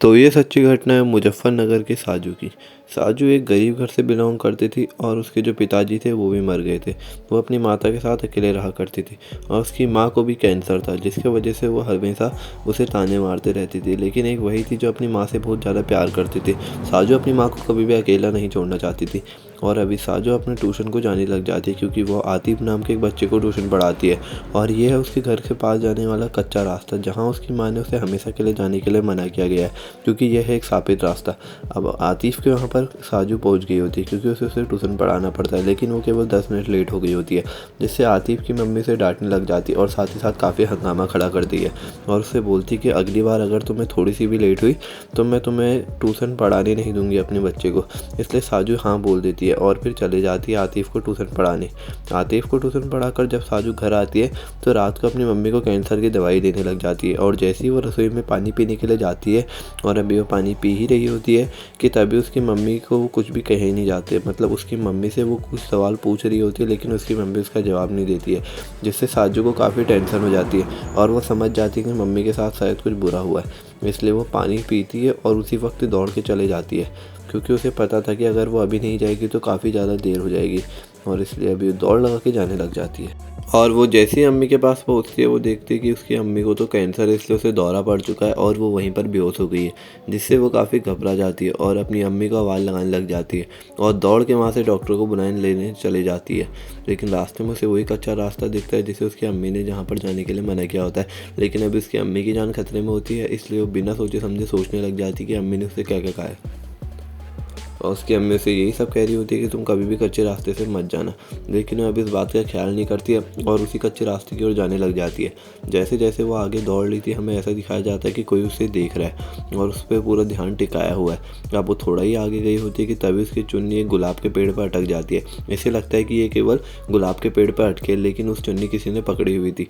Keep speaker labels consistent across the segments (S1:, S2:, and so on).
S1: तो ये सच्ची घटना है मुजफ्फरनगर के साजू की। साजू एक गरीब घर से बिलोंग करती थी और उसके जो पिताजी थे वो भी मर गए थे। वो अपनी माता के साथ अकेले रहा करती थी और उसकी माँ को भी कैंसर था, जिसकी वजह से वो हमेशा उसे ताने मारते रहती थी। लेकिन एक वही थी जो अपनी माँ से बहुत ज़्यादा प्यार करती थी। साजू अपनी माँ को कभी भी अकेला नहीं छोड़ना चाहती थी और अभी साजू अपने ट्यूशन को जाने लग जाती है, क्योंकि वो आतिफ नाम के एक बच्चे को ट्यूशन पढ़ाती है। और ये है उसके घर के पास जाने वाला कच्चा रास्ता, जहाँ उसकी माँ ने उसे हमेशा के लिए जाने के लिए मना किया गया है, क्योंकि यह है एक साबित रास्ता। अब आतिफ के वहाँ पर साजू पहुँच गई होती है, क्योंकि उसे ट्यूशन पढ़ाना पड़ता है, लेकिन वो केवल 10 मिनट लेट हो गई होती है, जिससे आतिफ की मम्मी से डांटने लग जाती है और साथ ही साथ काफ़ी हंगामा खड़ा करती है और उससे बोलती कि अगली बार अगर तुम्हें थोड़ी सी भी लेट हुई तो मैं तुम्हें ट्यूशन पढ़ाने नहीं दूंगी अपने बच्चे को। इसलिए साजू हाँ बोल देती है और फिर चले जाती है आतिफ को ट्यूशन पढ़ाने। आतिफ को ट्यूशन पढ़ाकर जब साजू घर आती है तो रात को अपनी मम्मी को कैंसर की दवाई देने लग जाती है और जैसे ही वो रसोई में पानी पीने के लिए जाती है और अभी वो पानी पी ही रही होती है कि तभी उसकी मम्मी को वो कुछ भी कहे नहीं जाते। मतलब उसकी मम्मी से वो कुछ सवाल पूछ रही होती है, लेकिन उसकी मम्मी उसका जवाब नहीं देती है, जिससे साजू को काफ़ी टेंशन हो जाती है और वो समझ जाती है कि मम्मी के साथ शायद कुछ बुरा हुआ है। इसलिए वो पानी पीती है और उसी वक्त दौड़ के चले जाती है, क्योंकि उसे पता था कि अगर वो अभी नहीं जाएगी तो काफ़ी ज़्यादा देर हो जाएगी और इसलिए अभी दौड़ लगा के जाने लग जाती है। और वो जैसे ही अम्मी के पास पहुंचती है वो देखती है कि उसकी अम्मी को तो कैंसर है, इसलिए उसे दौरा पड़ चुका है और वो वहीं पर बेहोश हो गई है, जिससे वो काफ़ी घबरा जाती है और अपनी अम्मी को आवाज़ लगाने लग जाती है और दौड़ के वहाँ से डॉक्टर को बुलाने लेने चली जाती है। लेकिन रास्ते में उसे वही कच्चा रास्ता दिखता है जिसे उसकी अम्मी ने जहाँ पर जाने के लिए मना किया होता है। लेकिन अभी उसकी अम्मी की जान खतरे में होती है, इसलिए वो बिना सोचे समझे सोचने लग जाती है कि अम्मी ने उसे क्या क्या कहा है और उसकी अम्मी से यही सब कह रही होती है कि तुम कभी भी कच्चे रास्ते से मत जाना। लेकिन वो अब इस बात का ख्याल नहीं करती है और उसी कच्चे रास्ते की ओर जाने लग जाती है। जैसे जैसे वो आगे दौड़ रही थी हमें ऐसा दिखाया जाता है कि कोई उसे देख रहा है और उस पर पूरा ध्यान टिकाया हुआ है। अब वो थोड़ा ही आगे गई होती है कि तभी उसकी चुन्नी एक गुलाब के पेड़ पर अटक जाती है। इसे लगता है कि ये केवल गुलाब के पेड़ पर अटके, लेकिन उस चुन्नी किसी ने पकड़ी हुई थी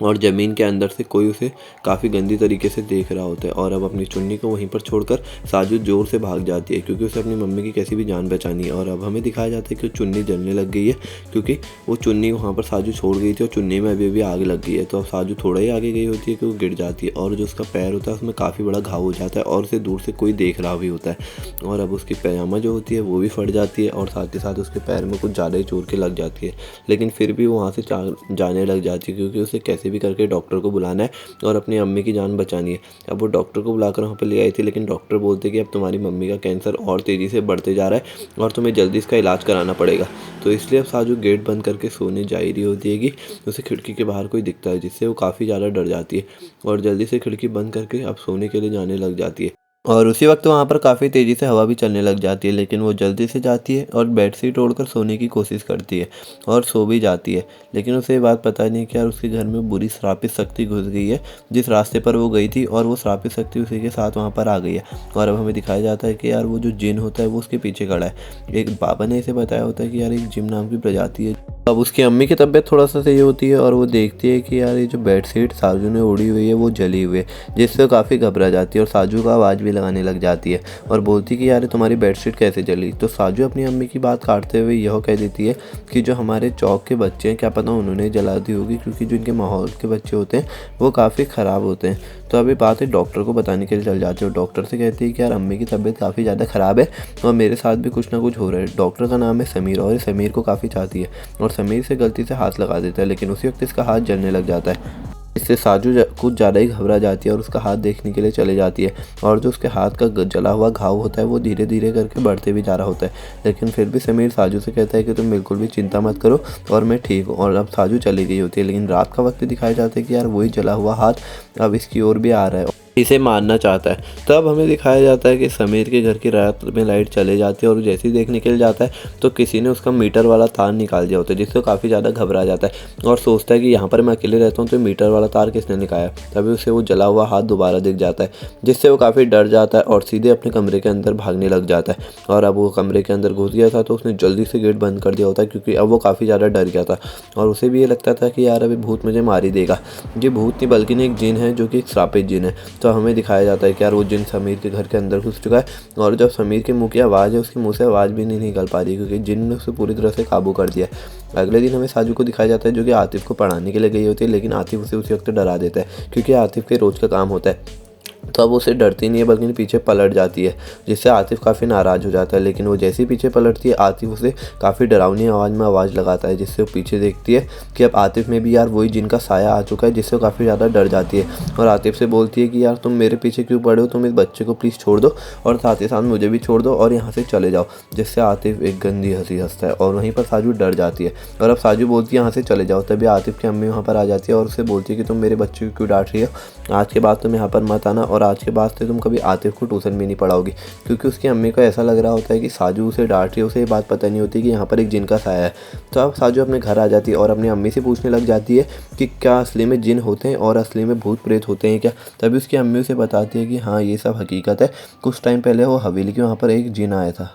S1: और ज़मीन के अंदर से कोई उसे काफ़ी गंदी तरीके से देख रहा होता है। और अब अपनी चुन्नी को वहीं पर छोड़कर साजू जोर से भाग जाती है, क्योंकि उसे अपनी मम्मी की कैसी भी जान बचानी है। और अब हमें दिखाया जाता है कि चुन्नी जलने लग गई है, क्योंकि वो चुन्नी वहाँ पर साजू छोड़ गई थी और चुन्नी में अभी आग लग गई है। तो अब साजू थोड़ा ही आगे गई होती है कि वो गिर जाती है और जो उसका पैर होता है उसमें काफ़ी बड़ा घाव हो जाता है और उसे दूर से कोई देख रहा भी होता है। और अब उसकी पैजामा जो होती है वो भी फट जाती है और साथ ही साथ उसके पैर में कुछ ज़्यादा ही चोट के लग जाती है। लेकिन फिर भी वो वहाँ से जाने लग जाती है, क्योंकि उसे कैसे भी करके डॉक्टर को बुलाना है और अपनी अम्मी की जान बचानी है। अब वो डॉक्टर को बुलाकर वहाँ पर ले आई थी, लेकिन डॉक्टर बोलते कि अब तुम्हारी मम्मी का कैंसर और तेज़ी से बढ़ते जा रहा है और तुम्हें जल्दी इसका इलाज कराना पड़ेगा। तो इसलिए अब साजू गेट बंद करके सोने जा ही रही होती है कि उसे खिड़की के बाहर कोई दिखता है, जिससे वो काफ़ी ज़्यादा डर जाती है और जल्दी से खिड़की बंद करके अब सोने के लिए जाने लग जाती है। और उसी वक्त वहाँ पर काफ़ी तेज़ी से हवा भी चलने लग जाती है, लेकिन वो जल्दी से जाती है और बेडशीट ओढ़कर सोने की कोशिश करती है और सो भी जाती है। लेकिन उसे ये बात पता नहीं कि यार उसके घर में बुरी श्रापित शक्ति घुस गई है, जिस रास्ते पर वो गई थी, और वो श्रापित शक्ति उसी के साथ वहाँ पर आ गई है। और अब हमें दिखाया जाता है कि यार वो जो जिन होता है वो उसके पीछे खड़ा है। एक बाबा ने इसे बताया होता है कि यार एक जिन नाम की प्रजाति है। अब उसकी अम्मी की तबीयत थोड़ा सा सही होती है और वो देखती है कि यार ये जो बेडशीट साजू ने ओढ़ी हुई है वो जली हुई है, जिससे वो काफ़ी घबरा जाती है और साजू का आवाज़ भी लगाने लग जाती है और बोलती कि यार तुम्हारी बेडशीट कैसे जली। तो साजू अपनी अम्मी की बात काटते हुए यह कह देती है कि जो हमारे चौक के बच्चे हैं क्या पता उन्होंने जला दी होगी, क्योंकि जो इनके माहौल के बच्चे होते हैं वो काफ़ी ख़राब होते हैं। तो अभी बात है डॉक्टर को बताने के लिए चल जाती है और डॉक्टर से कहती है कि यार अम्मी की तबीयत काफ़ी ज़्यादा ख़राब है और मेरे साथ भी कुछ ना कुछ हो रहा है। डॉक्टर का नाम है समीर और ये समीर को काफ़ी चाहती है और समीर से गलती से हाथ लगा देता है, लेकिन उसी वक्त इसका हाथ जलने लग जाता है। इससे साजू कुछ ज़्यादा ही घबरा जाती है और उसका हाथ देखने के लिए चले जाती है और जो उसके हाथ का जला हुआ घाव होता है वो धीरे धीरे करके बढ़ते भी जा रहा होता है। लेकिन फिर भी समीर साजू से कहता है कि तुम बिल्कुल भी चिंता मत करो और मैं ठीक हूँ। और अब साजू चली गई होती है, लेकिन रात का वक्त दिखाया जाता है कि यार वही जला हुआ हाथ अब इसकी ओर भी आ रहा है, इसे मारना चाहता है। तब हमें दिखाया जाता है कि समीर के घर की रात में लाइट चले जाती है और जैसे ही देखने के लिए जाता है तो किसी ने उसका मीटर वाला तार निकाल दिया होता है, जिससे काफ़ी ज़्यादा घबरा जाता है और सोचता है कि यहाँ पर मैं अकेले रहता हूँ तो मीटर वाला तार किसने निकाला। तभी उसे वो जला हुआ हाथ दोबारा दिख जाता है, जिससे वो काफ़ी डर जाता है और सीधे अपने कमरे के अंदर भागने लग जाता है। और अब वो कमरे के अंदर घुस गया था तो उसने जल्दी से गेट बंद कर दिया होता है, क्योंकि अब वो काफ़ी ज़्यादा डर गया था और उसे भी ये लगता था कि यार अभी भूत मुझे मार ही देगा। ये भूत नहीं बल्कि एक जिन है, जो कि एक श्रापित जिन है। तो हमें दिखाया जाता है कि यार वो जिन समीर के घर के अंदर घुस चुका है और जब समीर के मुंह की आवाज़ है उसके मुंह से आवाज़ भी नहीं निकल पा रही, क्योंकि जिन ने उसे पूरी तरह से काबू कर दिया है। अगले दिन हमें साजू को दिखाया जाता है जो कि आतिफ को पढ़ाने के लिए गई होती है, लेकिन आतिफ उसे उसी वक्त डरा देता है, क्योंकि आतिफ के रोज़ का काम होता है तो अब उसे डरती नहीं है बल्कि पीछे पलट जाती है, जिससे आतिफ काफ़ी नाराज़ हो जाता है। लेकिन वो जैसे ही पीछे पलटती है, आतिफ उसे काफ़ी डरावनी आवाज़ में आवाज़ लगाता है, जिससे वो पीछे देखती है कि अब आतिफ में भी यार वही जिन का साया आ चुका है, जिससे वो काफ़ी ज़्यादा डर जाती है और आतिफ से बोलती है कि यार तुम मेरे पीछे क्यों पड़े हो, तुम इस बच्चे को प्लीज़ छोड़ दो और साथ ही साथ मुझे भी छोड़ दो और यहाँ से चले जाओ। जिससे आतिफ एक गंदी हंसी हंसता है और वहीं पर साजू डर जाती है और अब साजू बोलती है यहाँ से चले जाओ। तभी आतिफ की अम्मी वहाँ पर आ जाती है और उसे बोलती है कि तुम मेरे बच्चे को क्यों डांट रही हो, आज के बाद तुम यहाँ पर मत आना और आज के बाद से तुम कभी आतिफ को ट्यूशन भी नहीं पढ़ाओगी। क्योंकि उसकी अम्मी को ऐसा लग रहा होता है कि साजू उसे डांट रही है, उसे ये बात पता नहीं होती कि यहाँ पर एक जिन का साया है। तो अब साजू अपने घर आ जाती है और अपनी अम्मी से पूछने लग जाती है कि क्या असली में जिन होते हैं और असली में भूत प्रेत होते हैं क्या। तभी उसकी अम्मी उसे बताती है कि हाँ ये सब हकीकत है, कुछ टाइम पहले वो हवेली के वहाँ पर एक जिन आया था।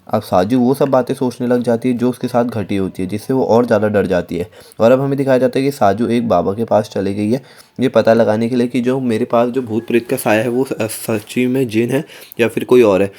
S1: अब साजू वो सब बातें सोचने लग जाती है जो उसके साथ घटी होती है, जिससे वो और ज़्यादा डर जाती है। और अब हमें दिखाया जाता है कि साजू एक बाबा के पास चली गई है ये पता लगाने के लिए कि जो मेरे पास जो भूत प्रेत का साया है वो सच्ची में जिन है या फिर कोई और है।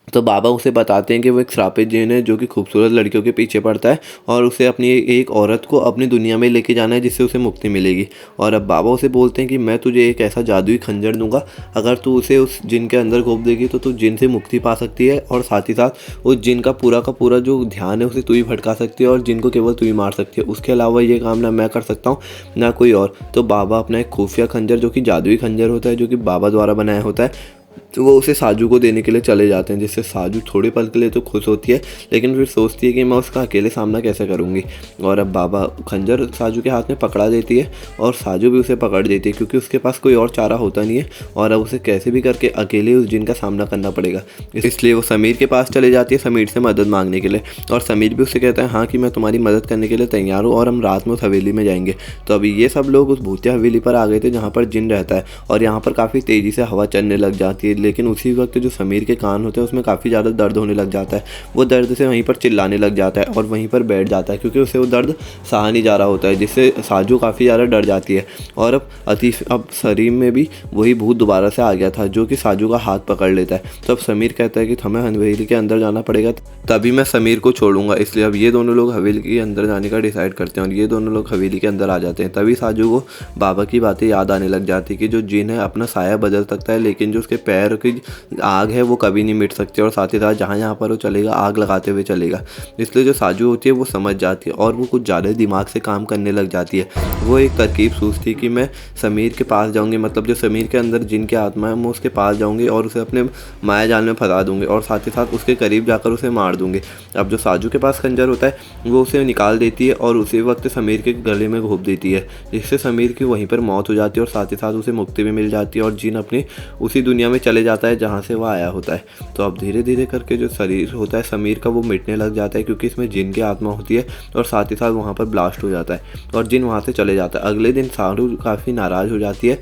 S1: तो बाबा उसे बताते हैं कि वो एक श्रापित जिन है जो कि खूबसूरत लड़कियों के पीछे पड़ता है और उसे अपनी एक औरत को अपनी दुनिया में लेके जाना है, जिससे उसे मुक्ति मिलेगी। और अब बाबा उसे बोलते हैं कि मैं तुझे एक ऐसा जादुई खंजर दूंगा, अगर तू उसे उस जिन के अंदर घोप देगी तो तू जिन से मुक्ति पा सकती है और साथ ही साथ उस जिन का पूरा जो ध्यान है उसे तू ही भटका सकती है और जिन को केवल तू ही मार सकती है। उसके अलावा ये काम ना मैं कर सकता हूँ ना कोई और। तो बाबा अपना एक खुफिया खंजर जो कि जादुई खंजर होता है, जो कि बाबा द्वारा बनाया होता है, तो वो उसे साजू को देने के लिए चले जाते हैं। जिससे साजू थोड़े पल के लिए तो खुश होती है, लेकिन फिर सोचती है कि मैं उसका अकेले सामना कैसे करूँगी। और अब बाबा खंजर साजू के हाथ में पकड़ा देती है और साजू भी उसे पकड़ देती है, क्योंकि उसके पास कोई और चारा होता नहीं है और अब उसे कैसे भी करके अकेले उस जिन का सामना करना पड़ेगा। इसलिए वो समीर के पास चले जाती है समीर से मदद मांगने के लिए, और समीर भी उससे कहता है हाँ कि मैं तुम्हारी मदद करने के लिए तैयार हूँ और हम रात में उस हवेली में जाएंगे। तो अभी ये सब लोग उस भूतिया हवेली पर आ गए थे जहाँ पर जिन रहता है और यहाँ पर काफ़ी तेज़ी से हवा चलने लग जाती है। लेकिन उसी वक्त जो समीर के कान होते हैं उसमें काफ़ी ज़्यादा दर्द होने लग जाता है। वो दर्द से वहीं पर चिल्लाने लग जाता है और वहीं पर बैठ जाता है, क्योंकि उसे वो दर्द सहा नहीं जा रहा होता है, जिससे साजू काफ़ी ज़्यादा डर जाती है। और अब शरीर में भी वही भूत दोबारा से आ गया था जो कि साजू का हाथ पकड़ लेता है। तो अब समीर कहता है कि हमें हवेली के अंदर जाना पड़ेगा, तभी मैं समीर को छोड़ूंगा। इसलिए अब ये दोनों लोग हवेली के अंदर जाने का डिसाइड करते हैं और ये दोनों लोग हवेली के अंदर आ जाते हैं। तभी साजू को बाबा की बातें याद आने लग जाती है कि जो जिन है अपना साया बदल सकता है, लेकिन जो उसके पैर की आग है वो कभी नहीं मिट सकती और साथ ही साथ जहाँ जहाँ पर वो चलेगा आग लगाते हुए चलेगा। इसलिए जो साजू होती है वो समझ जाती है और वो कुछ ज़्यादा दिमाग से काम करने लग जाती है। वो एक तरकीब सोचती है कि मैं समीर के पास जाऊँगी, मतलब जो समीर के अंदर जिन की आत्मा है मैं उसके पास जाऊँगी और उसे अपने माया जाल में फंसा दूँगी और साथ ही साथ उसके करीब जाकर उसे मार दूँगी। अब जो साजू के पास खंजर होता है वो उसे निकाल देती है और उसी वक्त समीर के गले में घोंप देती है, जिससे समीर की वहीं पर मौत हो जाती है और साथ ही साथ उसे मुक्ति भी मिल जाती है और जिन अपनी उसी दुनिया में चले जाता है जहाँ से वह आया होता है। तो अब धीरे धीरे करके जो शरीर होता है समीर का वो मिटने लग जाता है, क्योंकि इसमें जिन की आत्मा होती है और साथ ही साथ वहाँ पर ब्लास्ट हो जाता है और जिन वहाँ से चले जाता है। अगले दिन सारू काफ़ी नाराज़ हो जाती है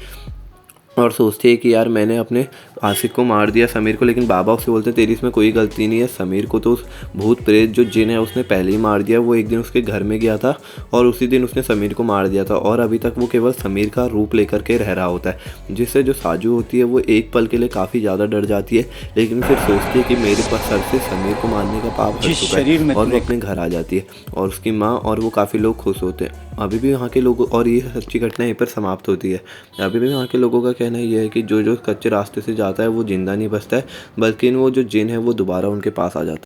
S1: और सोचती है कि यार मैंने अपने आशिक को मार दिया समीर को, लेकिन बाबा उससे बोलते तेरी इसमें कोई गलती नहीं है, समीर को तो उस भूत प्रेत जो जिन है उसने पहले ही मार दिया। वो एक दिन उसके घर में गया था और उसी दिन उसने समीर को मार दिया था और अभी तक वो केवल समीर का रूप लेकर के रह रहा होता है। जिससे जो साजू होती है वो एक पल के लिए काफ़ी ज़्यादा डर जाती है, लेकिन फिर सोचती है कि मेरे पास सर से समीर को मारने का पाप हट चुका है और वो अपने घर आ जाती है और उसकी माँ और वो काफ़ी लोग खुश होते हैं। अभी भी वहाँ के लोगों, और ये सच्ची घटना यहीं पर समाप्त होती है। अभी भी वहाँ के लोगों का कहना ये है कि जो जो कच्चे रास्ते से जाता है वो जिंदा नहीं बचता है, बल्कि वो जो जिन है वो दोबारा उनके पास आ जाता है।